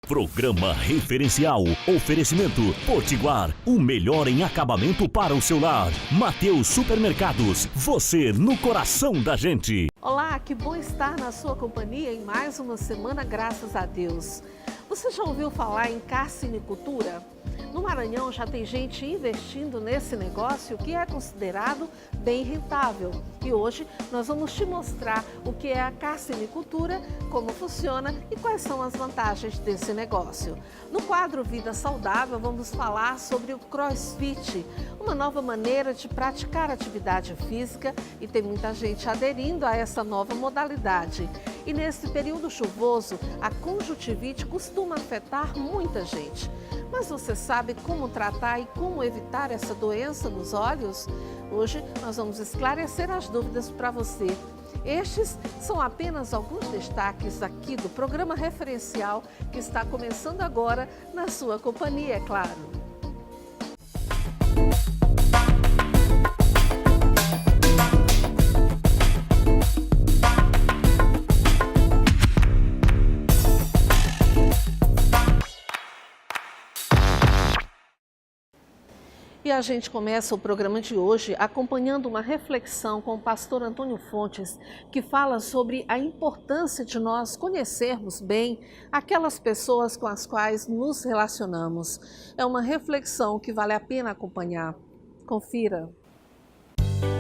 Programa referencial. Oferecimento Potiguar. O melhor em acabamento para o seu lar. Mateus Supermercados. Você no coração da gente. Olá, que bom estar na sua companhia em mais uma semana, graças a Deus. Você já ouviu falar em carcinicultura? No Maranhão já tem gente investindo nesse negócio que é considerado bem rentável. E hoje nós vamos te mostrar o que é a carcinicultura, como funciona e quais são as vantagens desse negócio. No quadro Vida Saudável vamos falar sobre o CrossFit, uma nova maneira de praticar atividade física, e tem muita gente aderindo a essa nova modalidade. E nesse período chuvoso, a conjuntivite costuma afetar muita gente. Mas você sabe como tratar e como evitar essa doença nos olhos? Hoje nós vamos esclarecer as dúvidas para você. Estes são apenas alguns destaques aqui do programa referencial que está começando agora na sua companhia, é claro. E a gente começa o programa de hoje acompanhando uma reflexão com o pastor Antônio Fontes, que fala sobre a importância de nós conhecermos bem aquelas pessoas com as quais nos relacionamos. É uma reflexão que vale a pena acompanhar. Confira.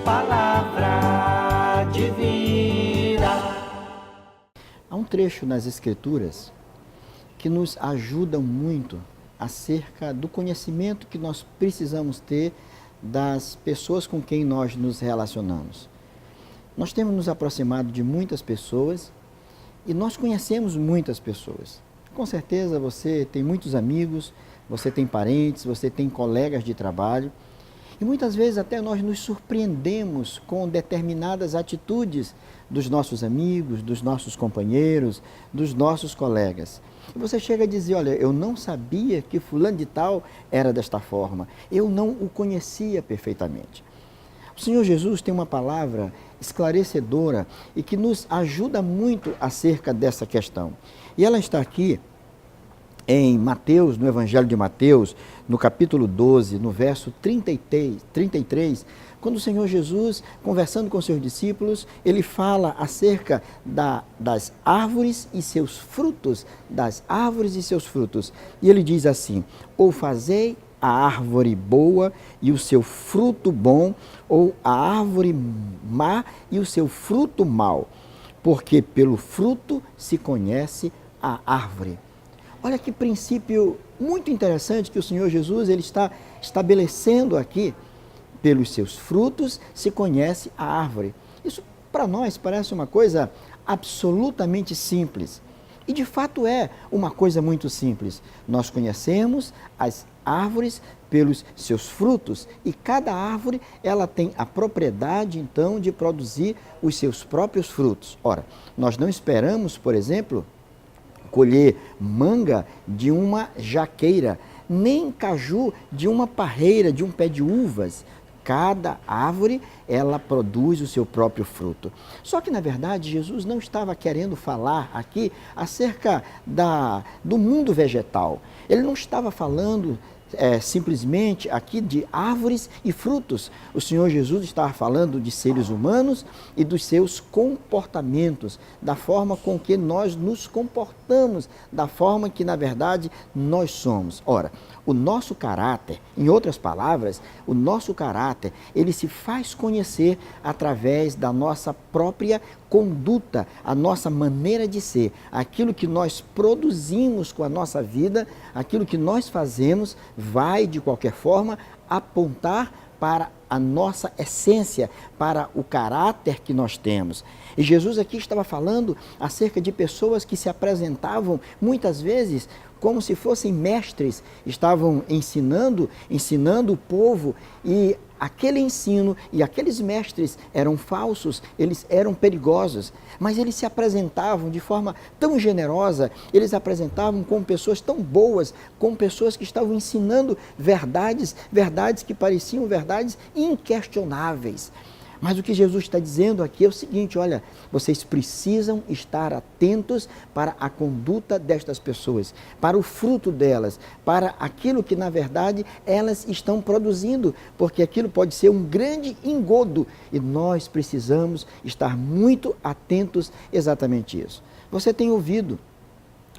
Palavra de vida. Há um trecho nas Escrituras que nos ajuda muito acerca do conhecimento que nós precisamos ter das pessoas com quem nós nos relacionamos. Nós temos nos aproximado de muitas pessoas e nós conhecemos muitas pessoas. Com certeza você tem muitos amigos, você tem parentes, você tem colegas de trabalho e muitas vezes até nós nos surpreendemos com determinadas atitudes dos nossos amigos, dos nossos companheiros, dos nossos colegas. E você chega a dizer, olha, eu não sabia que fulano de tal era desta forma, eu não o conhecia perfeitamente. O Senhor Jesus tem uma palavra esclarecedora e que nos ajuda muito acerca dessa questão. E ela está aqui em Mateus, no Evangelho de Mateus, no capítulo 12, no verso 33, quando o Senhor Jesus, conversando com seus discípulos, ele fala acerca das árvores e seus frutos, das árvores e seus frutos. E ele diz assim, ou fazei a árvore boa e o seu fruto bom, ou a árvore má e o seu fruto mau, porque pelo fruto se conhece a árvore. Olha que princípio muito interessante que o Senhor Jesus ele está estabelecendo aqui. Pelos seus frutos se conhece a árvore. Isso para nós parece uma coisa absolutamente simples. E de fato é uma coisa muito simples. Nós conhecemos as árvores pelos seus frutos e cada árvore ela tem a propriedade então de produzir os seus próprios frutos. Ora, nós não esperamos, por exemplo, colher manga de uma jaqueira, nem caju de uma parreira, de um pé de uvas. Cada árvore, ela produz o seu próprio fruto. Só que, na verdade, Jesus não estava querendo falar aqui acerca do mundo vegetal. Ele não estava falando simplesmente aqui de árvores e frutos. O Senhor Jesus estava falando de seres humanos e dos seus comportamentos, da forma com que nós nos comportamos, da forma que, na verdade, nós somos. Ora, o nosso caráter, em outras palavras, o nosso caráter, ele se faz conhecer através da nossa própria conduta, a nossa maneira de ser, aquilo que nós produzimos com a nossa vida, aquilo que nós fazemos vai, de qualquer forma, apontar para a nossa essência, para o caráter que nós temos. E Jesus aqui estava falando acerca de pessoas que se apresentavam muitas vezes como se fossem mestres, estavam ensinando o povo, e aquele ensino e aqueles mestres eram falsos, eles eram perigosos, mas eles se apresentavam de forma tão generosa, eles apresentavam como pessoas tão boas, como pessoas que estavam ensinando verdades que pareciam verdades inquestionáveis. Mas o que Jesus está dizendo aqui é o seguinte, olha, vocês precisam estar atentos para a conduta destas pessoas, para o fruto delas, para aquilo que na verdade elas estão produzindo, porque aquilo pode ser um grande engodo e nós precisamos estar muito atentos exatamente a isso. Você tem ouvido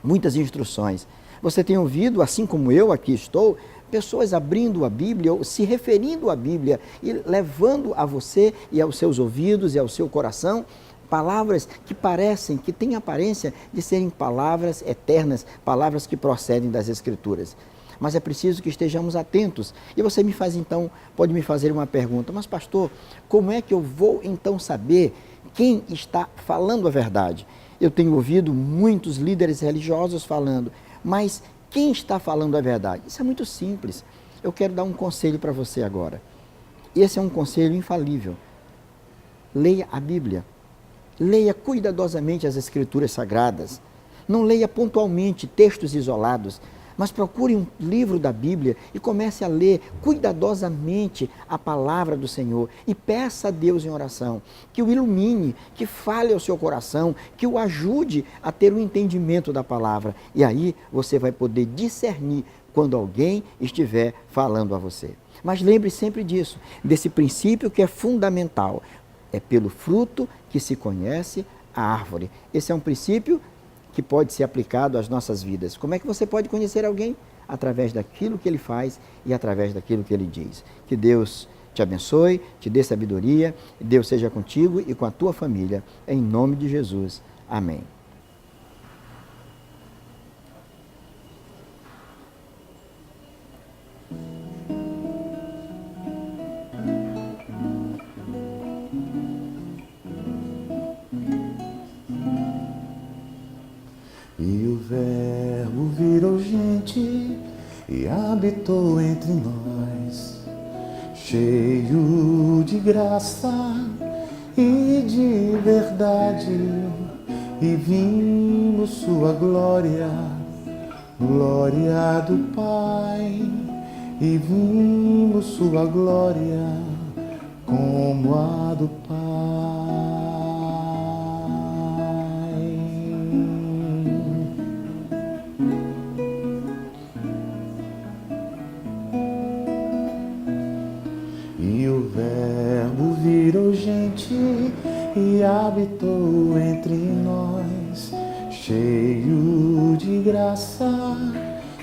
muitas instruções, você tem ouvido, assim como eu aqui estou, pessoas abrindo a Bíblia, ou se referindo à Bíblia e levando a você e aos seus ouvidos e ao seu coração palavras que parecem, que têm aparência de serem palavras eternas, palavras que procedem das Escrituras. Mas é preciso que estejamos atentos. E você me faz então, pode me fazer uma pergunta, mas pastor, como é que eu vou então saber quem está falando a verdade? Eu tenho ouvido muitos líderes religiosos falando, mas quem está falando a verdade? Isso é muito simples. Eu quero dar um conselho para você agora. Esse é um conselho infalível. Leia a Bíblia. Leia cuidadosamente as Escrituras Sagradas. Não leia pontualmente textos isolados, mas procure um livro da Bíblia e comece a ler cuidadosamente a palavra do Senhor e peça a Deus em oração que o ilumine, que fale ao seu coração, que o ajude a ter o entendimento da palavra. E aí você vai poder discernir quando alguém estiver falando a você. Mas lembre sempre disso, desse princípio que é fundamental. É pelo fruto que se conhece a árvore. Esse é um princípio que pode ser aplicado às nossas vidas. Como é que você pode conhecer alguém? Através daquilo que ele faz e através daquilo que ele diz. Que Deus te abençoe, te dê sabedoria, Deus seja contigo e com a tua família. Em nome de Jesus. Amém. E o Verbo virou gente e habitou entre nós, cheio de graça e de verdade, e vimos sua glória, glória do Pai, e vimos sua glória como a do Pai. E o Verbo virou gente e habitou entre nós, cheio de graça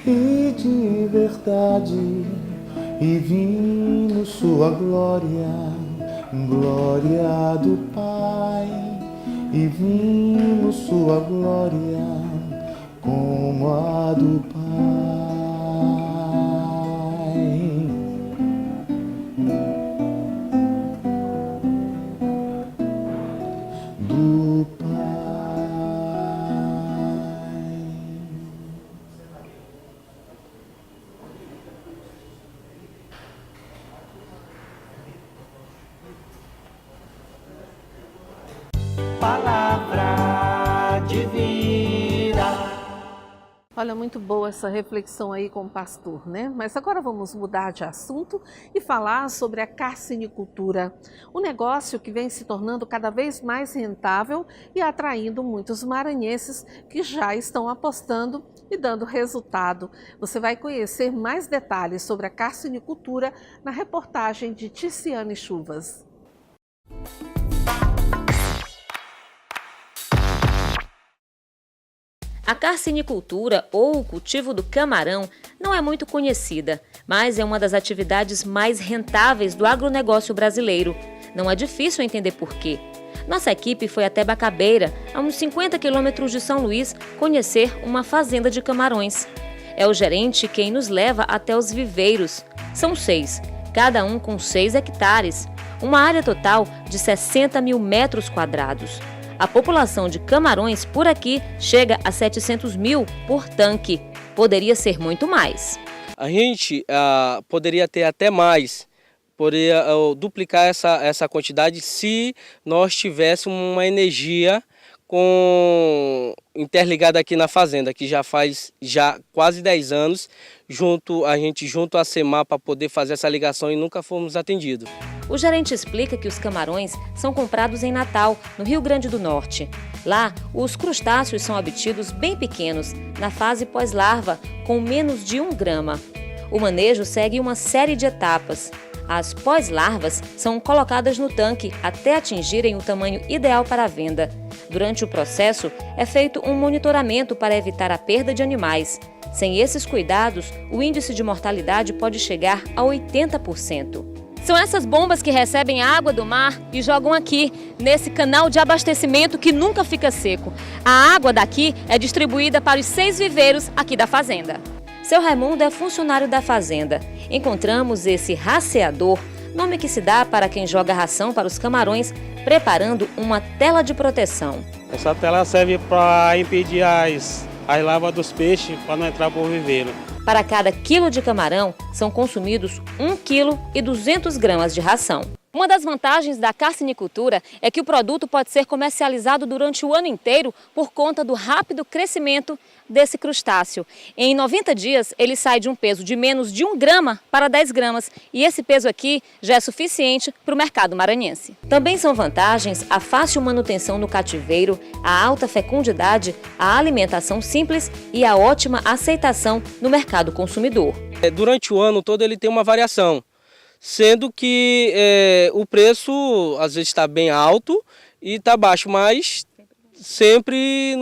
e de verdade, e vimos sua glória, glória do Pai, e vimos sua glória como a do Pai. Do Pai. Palavra de vida. Olha, muito boa essa reflexão aí com o pastor, né? Mas agora vamos mudar de assunto e falar sobre a carcinicultura, um negócio que vem se tornando cada vez mais rentável e atraindo muitos maranhenses que já estão apostando e dando resultado. Você vai conhecer mais detalhes sobre a carcinicultura na reportagem de Ticiane Chuvas. A carcinicultura, ou o cultivo do camarão, não é muito conhecida, mas é uma das atividades mais rentáveis do agronegócio brasileiro. Não é difícil entender por quê. Nossa equipe foi até Bacabeira, a uns 50 quilômetros de São Luís, conhecer uma fazenda de camarões. É o gerente quem nos leva até os viveiros. São 6, cada um com 6 hectares, uma área total de 60 mil metros quadrados. A população de camarões por aqui chega a 700 mil por tanque. Poderia ser muito mais. A gente poderia ter até mais, poderia duplicar essa quantidade se nós tivéssemos uma energia interligada aqui na fazenda, que já faz quase 10 anos, a gente junto à SEMAR para poder fazer essa ligação e nunca fomos atendidos. O gerente explica que os camarões são comprados em Natal, no Rio Grande do Norte. Lá, os crustáceos são obtidos bem pequenos, na fase pós-larva, com menos de 1 grama. O manejo segue uma série de etapas. As pós-larvas são colocadas no tanque até atingirem o tamanho ideal para a venda. Durante o processo, é feito um monitoramento para evitar a perda de animais. Sem esses cuidados, o índice de mortalidade pode chegar a 80%. São essas bombas que recebem a água do mar e jogam aqui, nesse canal de abastecimento que nunca fica seco. A água daqui é distribuída para os 6 viveiros aqui da fazenda. Seu Raimundo é funcionário da fazenda. Encontramos esse raceador, nome que se dá para quem joga ração para os camarões, preparando uma tela de proteção. Essa tela serve para impedir as larvas dos peixes para não entrar por viveiro. Para cada quilo de camarão, são consumidos 1,2 kg de ração. Uma das vantagens da carcinicultura é que o produto pode ser comercializado durante o ano inteiro por conta do rápido crescimento desse crustáceo. Em 90 dias, ele sai de um peso de menos de 1 grama para 10 gramas e esse peso aqui já é suficiente para o mercado maranhense. Também são vantagens a fácil manutenção no cativeiro, a alta fecundidade, a alimentação simples e a ótima aceitação no mercado consumidor. Durante o ano todo ele tem uma variação, sendo que o preço às vezes está bem alto e está baixo, mas sempre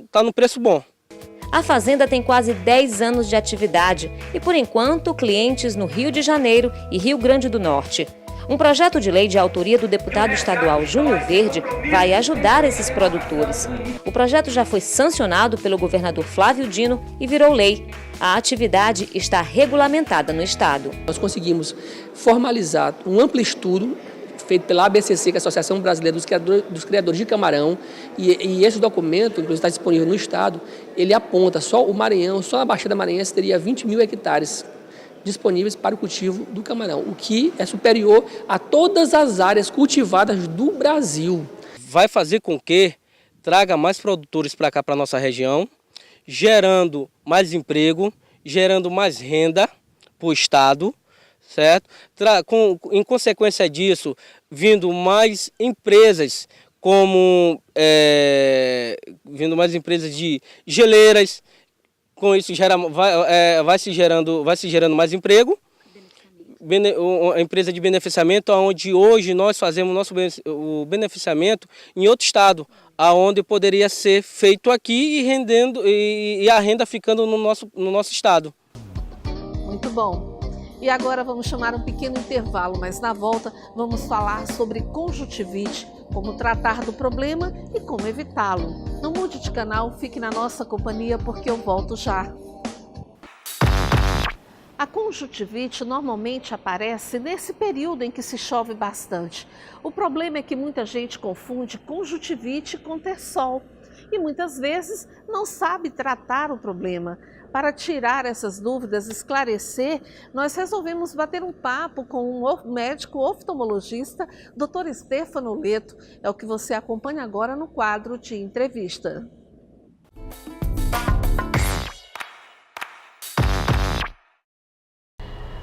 está no preço bom. A fazenda tem quase 10 anos de atividade e, por enquanto, clientes no Rio de Janeiro e Rio Grande do Norte. Um projeto de lei de autoria do deputado estadual Júnior Verde vai ajudar esses produtores. O projeto já foi sancionado pelo governador Flávio Dino e virou lei. A atividade está regulamentada no estado. Nós conseguimos formalizar um amplo estudo feito pela ABCC, que é a Associação Brasileira dos Criadores de Camarão, e esse documento, inclusive está disponível no estado, ele aponta só o Maranhão, só a Baixada Maranhense teria 20 mil hectares disponíveis para o cultivo do camarão, o que é superior a todas as áreas cultivadas do Brasil. Vai fazer com que traga mais produtores para cá, para a nossa região, gerando mais emprego, gerando mais renda para o estado, certo? Em consequência disso, vindo mais empresas de geleiras. Com isso vai se gerando mais emprego. A empresa de beneficiamento, onde hoje nós fazemos o beneficiamento em outro estado, aonde poderia ser feito aqui e a renda ficando no nosso estado. Muito bom. E agora vamos chamar um pequeno intervalo, mas na volta vamos falar sobre conjuntivite, como tratar do problema e como evitá-lo. Não mude de canal, fique na nossa companhia porque eu volto já. A conjuntivite normalmente aparece nesse período em que se chove bastante. O problema é que muita gente confunde conjuntivite com ter sol e muitas vezes não sabe tratar o problema. Para tirar essas dúvidas, esclarecer, nós resolvemos bater um papo com um médico oftalmologista, Dr. Stefano Leto. É o que você acompanha agora no quadro de entrevista.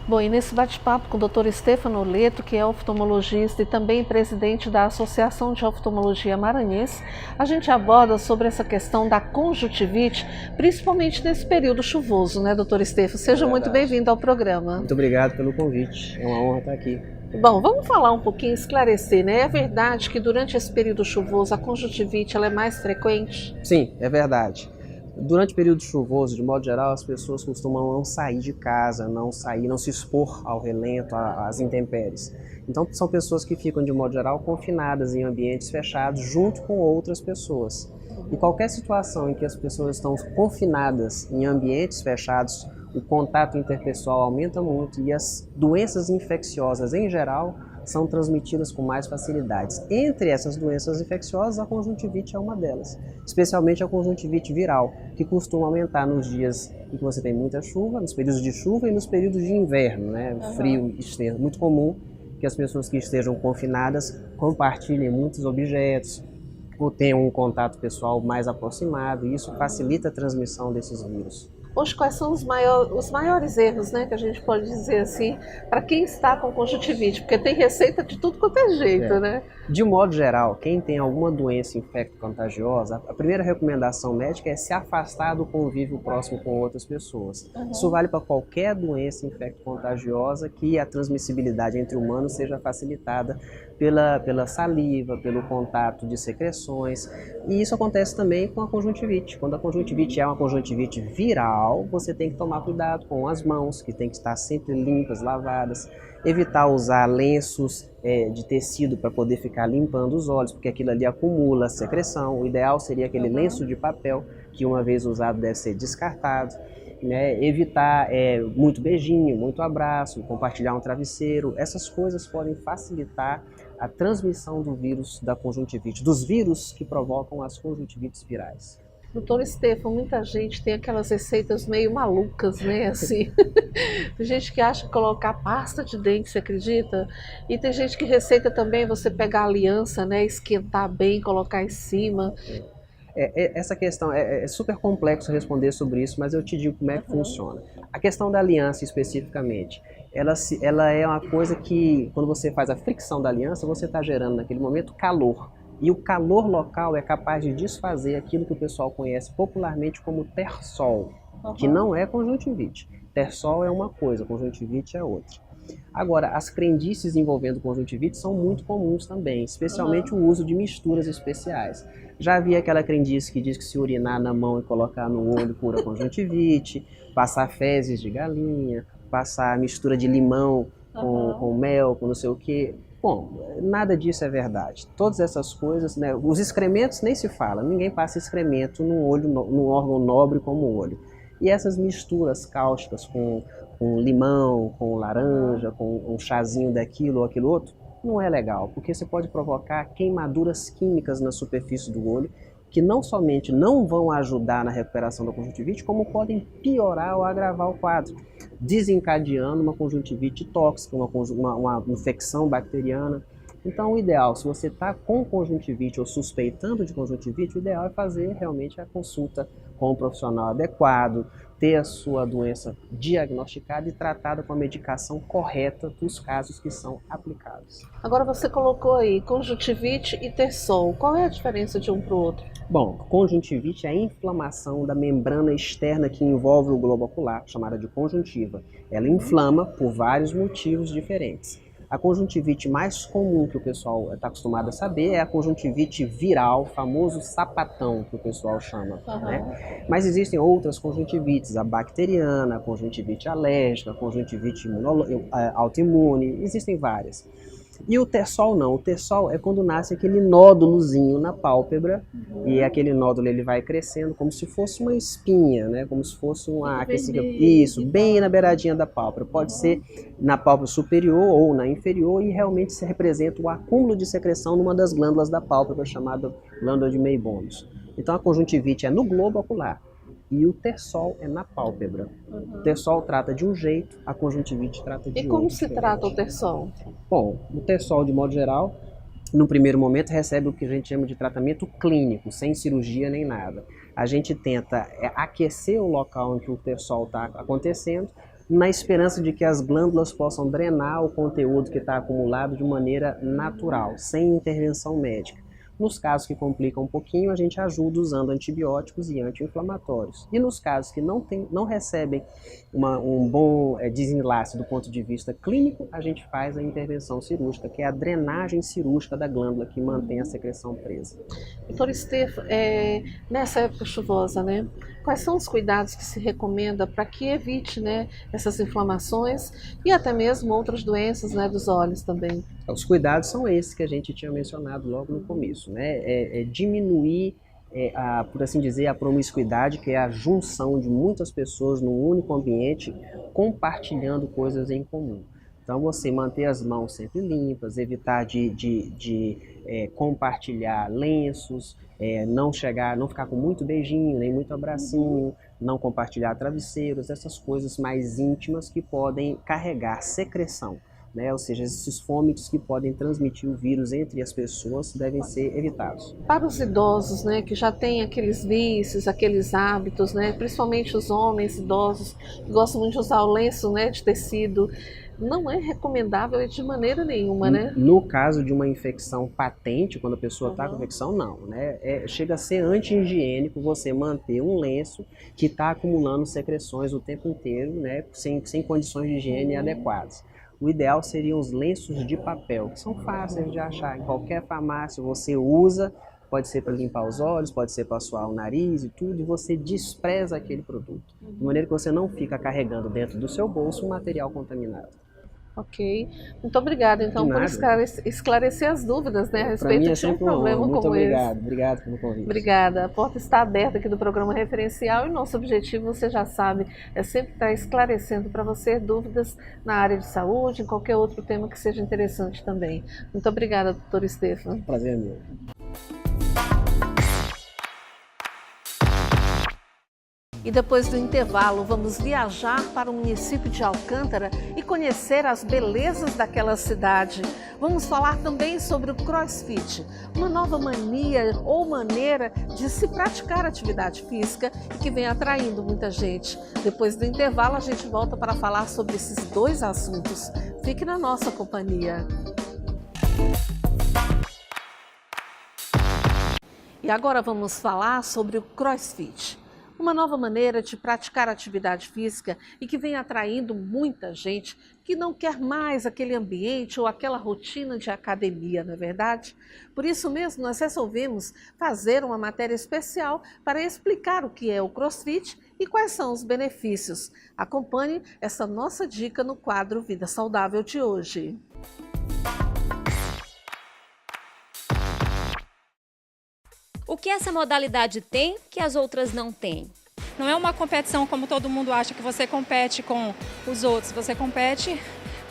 Bom, e nesse bate-papo com o Dr. Stefano Leto, que é oftalmologista e também presidente da Associação de Oftalmologia Maranhense, a gente aborda sobre essa questão da conjuntivite, principalmente nesse período chuvoso, né, Dr. Stefano? Seja muito bem-vindo ao programa. Muito obrigado pelo convite, é uma honra estar aqui. Bom, vamos falar um pouquinho, esclarecer, né? É verdade que durante esse período chuvoso a conjuntivite ela é mais frequente? Sim, é verdade. Durante o período chuvoso, de modo geral, as pessoas costumam não sair de casa, não se expor ao relento, às intempéries. Então, são pessoas que ficam, de modo geral, confinadas em ambientes fechados junto com outras pessoas. E qualquer situação em que as pessoas estão confinadas em ambientes fechados, o contato interpessoal aumenta muito e as doenças infecciosas, em geral, são transmitidas com mais facilidades. Entre essas doenças infecciosas, a conjuntivite é uma delas, especialmente a conjuntivite viral, que costuma aumentar nos dias em que você tem muita chuva, nos períodos de chuva e nos períodos de inverno, né? Frio extremo. Muito comum que as pessoas que estejam confinadas compartilhem muitos objetos, tem um contato pessoal mais aproximado, e isso facilita a transmissão desses vírus. Hoje, quais são os maiores erros, né, que a gente pode dizer assim, para quem está com conjuntivite? Porque tem receita de tudo quanto é jeito, né? De modo geral, quem tem alguma doença infecto-contagiosa, a primeira recomendação médica é se afastar do convívio próximo com outras pessoas. Isso vale para qualquer doença infecto-contagiosa que a transmissibilidade entre humanos seja facilitada pela saliva, pelo contato de secreções. E isso acontece também com a conjuntivite. Quando a conjuntivite é uma conjuntivite viral, você tem que tomar cuidado com as mãos, que tem que estar sempre limpas, lavadas. Evitar usar lenços de tecido para poder ficar limpando os olhos, porque aquilo ali acumula secreção. O ideal seria aquele lenço de papel, que uma vez usado deve ser descartado. Né? Evitar muito beijinho, muito abraço, compartilhar um travesseiro. Essas coisas podem facilitar a transmissão do vírus da conjuntivite, dos vírus que provocam as conjuntivites virais. Doutor Stefan, muita gente tem aquelas receitas meio malucas, né, assim. Tem gente que acha que colocar pasta de dente, você acredita? E tem gente que receita também você pegar a aliança, né, esquentar bem, colocar em cima. Essa questão, é super complexo responder sobre isso, mas eu te digo como é que funciona. A questão da aliança especificamente, ela é uma coisa que, quando você faz a fricção da aliança, você está gerando naquele momento calor. E o calor local é capaz de desfazer aquilo que o pessoal conhece popularmente como tersol, que não é conjuntivite. Tersol é uma coisa, conjuntivite é outra. Agora, as crendices envolvendo conjuntivite são muito comuns também, especialmente o uso de misturas especiais. Já havia aquela crendice que diz que se urinar na mão e colocar no olho cura conjuntivite, passar fezes de galinha, passar mistura de limão com mel, com não sei o quê. Bom, nada disso é verdade. Todas essas coisas, né, os excrementos nem se fala, ninguém passa excremento num órgão nobre como o olho. E essas misturas cáusticas com limão, com laranja, com um chazinho daquilo ou aquilo outro, não é legal, porque você pode provocar queimaduras químicas na superfície do olho, que não somente não vão ajudar na recuperação da conjuntivite, como podem piorar ou agravar o quadro, desencadeando uma conjuntivite tóxica, uma infecção bacteriana. Então, o ideal, se você está com conjuntivite ou suspeitando de conjuntivite, o ideal é fazer realmente a consulta com um profissional adequado, ter a sua doença diagnosticada e tratada com a medicação correta dos casos que são aplicados. Agora você colocou aí conjuntivite e tersol. Qual é a diferença de um para o outro? Bom, conjuntivite é a inflamação da membrana externa que envolve o globo ocular, chamada de conjuntiva. Ela inflama por vários motivos diferentes. A conjuntivite mais comum que o pessoal está acostumado a saber é a conjuntivite viral, famoso sapatão que o pessoal chama. Né? Mas existem outras conjuntivites, a bacteriana, a conjuntivite alérgica, a conjuntivite autoimune, existem várias. E o tersol não, o tersol é quando nasce aquele nódulozinho na pálpebra e aquele nódulo ele vai crescendo como se fosse uma espinha, né? Como se fosse isso, bem na beiradinha da pálpebra. Pode ser na pálpebra superior ou na inferior e realmente se representa o acúmulo de secreção numa das glândulas da pálpebra chamada glândula de Meibomius. Então a conjuntivite é no globo ocular. E o tersol é na pálpebra. O tersol trata de um jeito, a conjuntivite trata de outro. E como se trata o tersol? Bom, o tersol, de modo geral, no primeiro momento recebe o que a gente chama de tratamento clínico, sem cirurgia nem nada. A gente tenta aquecer o local em que o tersol está acontecendo, na esperança de que as glândulas possam drenar o conteúdo que está acumulado de maneira natural, sem intervenção médica. Nos casos que complicam um pouquinho, a gente ajuda usando antibióticos e anti-inflamatórios. E nos casos que não recebem um bom desenlace do ponto de vista clínico, a gente faz a intervenção cirúrgica, que é a drenagem cirúrgica da glândula que mantém a secreção presa. Doutor Stefan, nessa época chuvosa, né, quais são os cuidados que se recomenda para que evite, né, essas inflamações e até mesmo outras doenças, né, dos olhos também? Os cuidados são esses que a gente tinha mencionado logo no começo, né? Diminuir, por assim dizer, a promiscuidade, que é a junção de muitas pessoas num único ambiente, compartilhando coisas em comum. Então, você manter as mãos sempre limpas, evitar de compartilhar lenços, não ficar com muito beijinho, nem muito abracinho, não compartilhar travesseiros, essas coisas mais íntimas que podem carregar secreção. né? Ou seja, esses fômites que podem transmitir o vírus entre as pessoas devem ser evitados. Para os idosos, né, que já têm aqueles vícios, aqueles hábitos, né, principalmente os homens idosos que gostam muito de usar o lenço, né, de tecido, não é recomendável de maneira nenhuma, né? No caso de uma infecção patente, quando a pessoa está com infecção, não, né? Chega a ser anti-higiênico você manter um lenço que está acumulando secreções o tempo inteiro, né, sem condições de higiene adequadas. O ideal seriam os lenços de papel, que são fáceis de achar em qualquer farmácia, você usa, pode ser para limpar os olhos, pode ser para suar o nariz e tudo, e você despreza aquele produto, de maneira que você não fica carregando dentro do seu bolso um material contaminado. Ok. Muito obrigada, então, por esclarecer as dúvidas, né, a respeito de um problema como esse. Muito obrigado. Obrigado pelo convite. Obrigada. A porta está aberta aqui do programa Referencial e nosso objetivo, você já sabe, é sempre estar esclarecendo para você dúvidas na área de saúde, em qualquer outro tema que seja interessante também. Muito obrigada, doutor Stefan. Prazer é meu. E depois do intervalo, vamos viajar para o município de Alcântara e conhecer as belezas daquela cidade. Vamos falar também sobre o CrossFit, uma nova mania ou maneira de se praticar atividade física e que vem atraindo muita gente. Depois do intervalo, a gente volta para falar sobre esses dois assuntos. Fique na nossa companhia. E agora vamos falar sobre o CrossFit. Uma nova maneira de praticar atividade física e que vem atraindo muita gente que não quer mais aquele ambiente ou aquela rotina de academia, não é verdade? Por isso mesmo, nós resolvemos fazer uma matéria especial para explicar o que é o CrossFit e quais são os benefícios. Acompanhe essa nossa dica no quadro Vida Saudável de hoje. O que essa modalidade tem que as outras não têm? Não é uma competição como todo mundo acha, que você compete com os outros. Você compete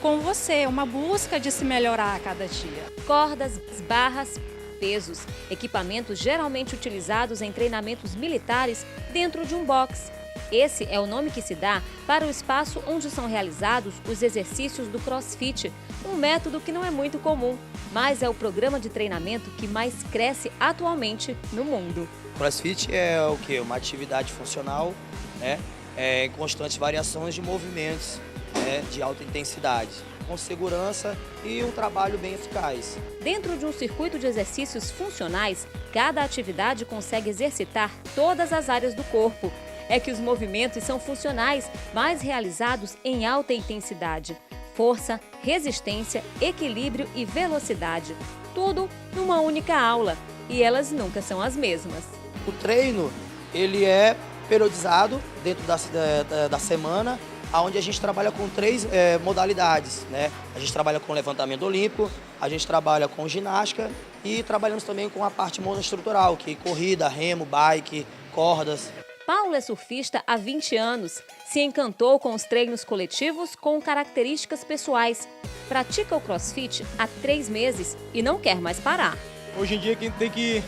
com você, é uma busca de se melhorar a cada dia. Cordas, barras, pesos, equipamentos geralmente utilizados em treinamentos militares dentro de um box. Esse é o nome que se dá para o espaço onde são realizados os exercícios do CrossFit, um método que não é muito comum, mas é o programa de treinamento que mais cresce atualmente no mundo. CrossFit é o quê? Uma atividade funcional, né? Em constantes variações de movimentos, né? De alta intensidade, com segurança e um trabalho bem eficaz. Dentro de um circuito de exercícios funcionais, cada atividade consegue exercitar todas as áreas do corpo. É que os movimentos são funcionais, mas realizados em alta intensidade. Força, resistência, equilíbrio e velocidade. Tudo numa única aula. E elas nunca são as mesmas. O treino, ele é periodizado dentro da semana, onde a gente trabalha com 3 modalidades, né? A gente trabalha com levantamento olímpico, a gente trabalha com ginástica e trabalhamos também com a parte monoestrutural, que é corrida, remo, bike, cordas. Paulo é surfista há 20 anos. Se encantou com os treinos coletivos com características pessoais. Pratica o CrossFit há 3 meses e não quer mais parar. Hoje em dia quem tem que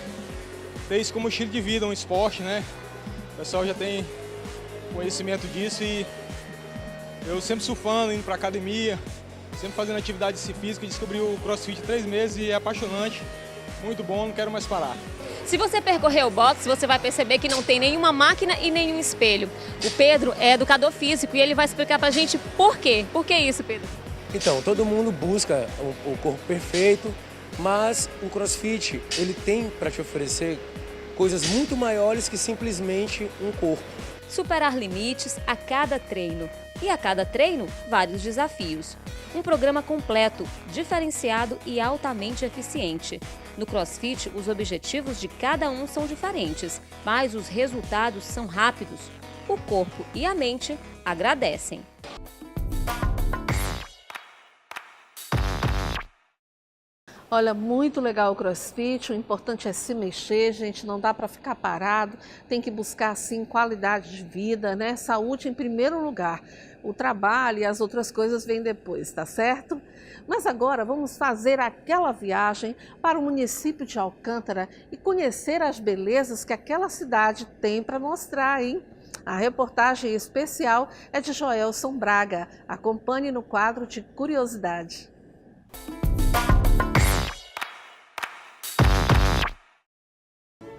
ter isso como estilo de vida, um esporte, né? O pessoal já tem conhecimento disso e eu sempre surfando, indo para academia, sempre fazendo atividade física, descobri o CrossFit há 3 meses e é apaixonante, muito bom, não quero mais parar. Se você percorrer o box, você vai perceber que não tem nenhuma máquina e nenhum espelho. O Pedro é educador físico e ele vai explicar pra gente por quê. Por que isso, Pedro? Então, todo mundo busca o corpo perfeito, mas o CrossFit, ele tem para te oferecer coisas muito maiores que simplesmente um corpo. Superar limites a cada treino. E a cada treino, vários desafios. Um programa completo, diferenciado e altamente eficiente. No CrossFit, os objetivos de cada um são diferentes, mas os resultados são rápidos. O corpo e a mente agradecem. Olha, muito legal o CrossFit, o importante é se mexer, gente, não dá para ficar parado, tem que buscar, assim, qualidade de vida, né? Saúde em primeiro lugar, o trabalho e as outras coisas vêm depois, tá certo? Mas agora vamos fazer aquela viagem para o município de Alcântara e conhecer as belezas que aquela cidade tem para mostrar, hein? A reportagem especial é de Joelson Braga. Acompanhe no quadro de curiosidade.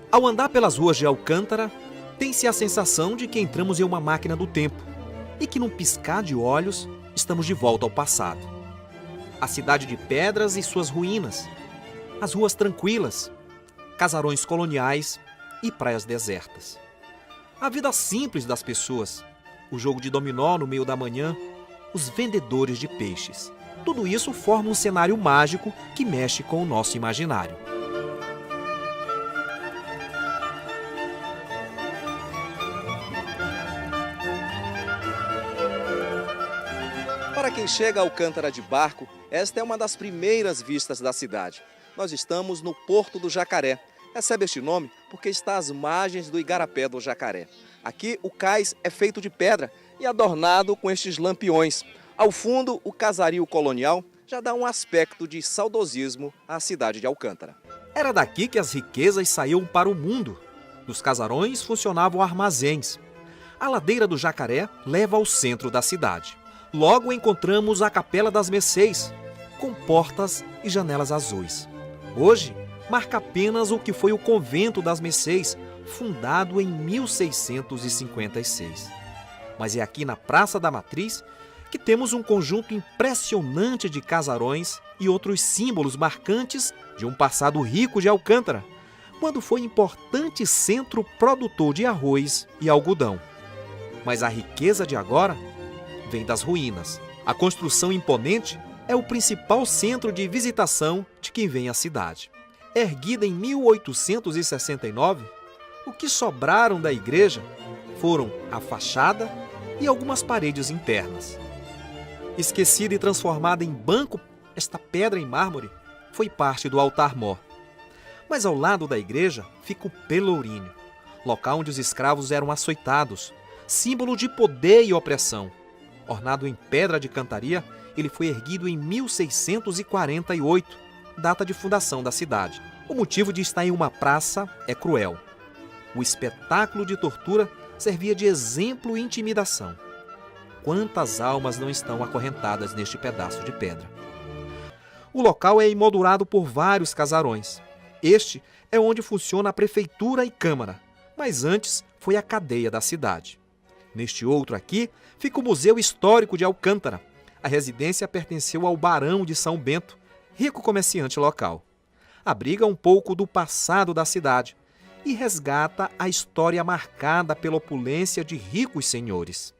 Ao andar pelas ruas de Alcântara, tem-se a sensação de que entramos em uma máquina do tempo e que num piscar de olhos estamos de volta ao passado. A cidade de pedras e suas ruínas, as ruas tranquilas, casarões coloniais e praias desertas. A vida simples das pessoas, o jogo de dominó no meio da manhã, os vendedores de peixes. Tudo isso forma um cenário mágico que mexe com o nosso imaginário. Para quem chega a Alcântara de barco, esta é uma das primeiras vistas da cidade. Nós estamos no Porto do Jacaré. Recebe este nome porque está às margens do Igarapé do Jacaré. Aqui o cais é feito de pedra e adornado com estes lampiões. Ao fundo, o casario colonial já dá um aspecto de saudosismo à cidade de Alcântara. Era daqui que as riquezas saíam para o mundo. Nos casarões funcionavam armazéns. A ladeira do Jacaré leva ao centro da cidade. Logo encontramos a Capela das Mercês, com portas e janelas azuis. Hoje, marca apenas o que foi o Convento das Mercês, fundado em 1656. Mas é aqui na Praça da Matriz que temos um conjunto impressionante de casarões e outros símbolos marcantes de um passado rico de Alcântara, quando foi importante centro produtor de arroz e algodão. Mas a riqueza de agora vem das ruínas. A construção imponente é o principal centro de visitação de quem vem à cidade. Erguida em 1869, o que sobraram da igreja foram a fachada e algumas paredes internas. Esquecida e transformada em banco, esta pedra em mármore foi parte do altar-mor. Mas ao lado da igreja fica o Pelourinho, local onde os escravos eram açoitados, símbolo de poder e opressão. Ornado em pedra de cantaria, ele foi erguido em 1648, data de fundação da cidade. O motivo de estar em uma praça é cruel. O espetáculo de tortura servia de exemplo e intimidação. Quantas almas não estão acorrentadas neste pedaço de pedra? O local é emoldurado por vários casarões. Este é onde funciona a prefeitura e câmara, mas antes foi a cadeia da cidade. Neste outro aqui fica o Museu Histórico de Alcântara. A residência pertenceu ao Barão de São Bento, rico comerciante local. Abriga um pouco do passado da cidade e resgata a história marcada pela opulência de ricos senhores.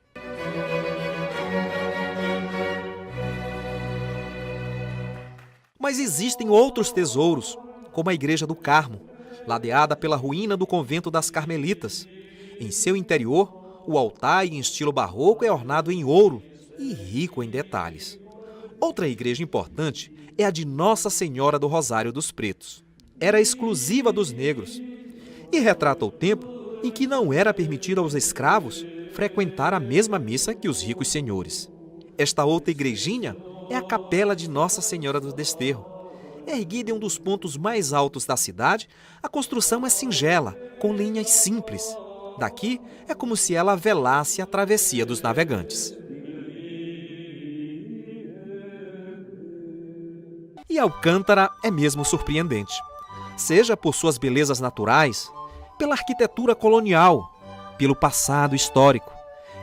Mas existem outros tesouros, como a Igreja do Carmo, ladeada pela ruína do convento das Carmelitas. Em seu interior, o altar, em estilo barroco, é ornado em ouro e rico em detalhes. Outra igreja importante é a de Nossa Senhora do Rosário dos Pretos. Era exclusiva dos negros e retrata o tempo em que não era permitido aos escravos frequentar a mesma missa que os ricos senhores. Esta outra igrejinha é a Capela de Nossa Senhora do Desterro. Erguida em um dos pontos mais altos da cidade, a construção é singela, com linhas simples. Daqui é como se ela velasse a travessia dos navegantes. E Alcântara é mesmo surpreendente, seja por suas belezas naturais, pela arquitetura colonial, pelo passado histórico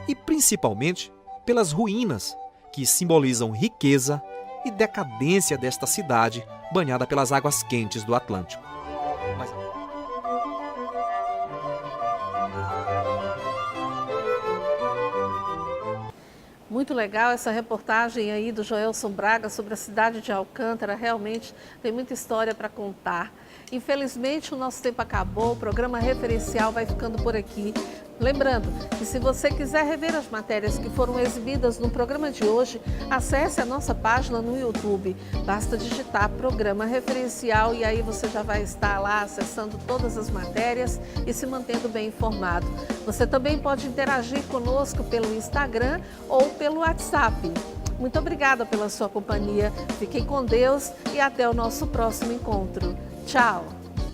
e principalmente pelas ruínas que simbolizam riqueza e decadência desta cidade banhada pelas águas quentes do Atlântico. Muito legal essa reportagem aí do Joelson Braga sobre a cidade de Alcântara. Realmente tem muita história para contar. Infelizmente o nosso tempo acabou, o programa referencial vai ficando por aqui. Lembrando que se você quiser rever as matérias que foram exibidas no programa de hoje, acesse a nossa página no YouTube. Basta digitar Programa Referencial e aí você já vai estar lá acessando todas as matérias e se mantendo bem informado. Você também pode interagir conosco pelo Instagram ou pelo WhatsApp. Muito obrigada pela sua companhia. Fiquem com Deus e até o nosso próximo encontro. Tchau!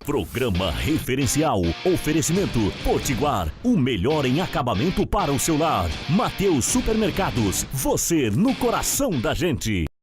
Programa referencial. Oferecimento Potiguar. O melhor em acabamento para o seu lar. Mateus Supermercados. Você no coração da gente.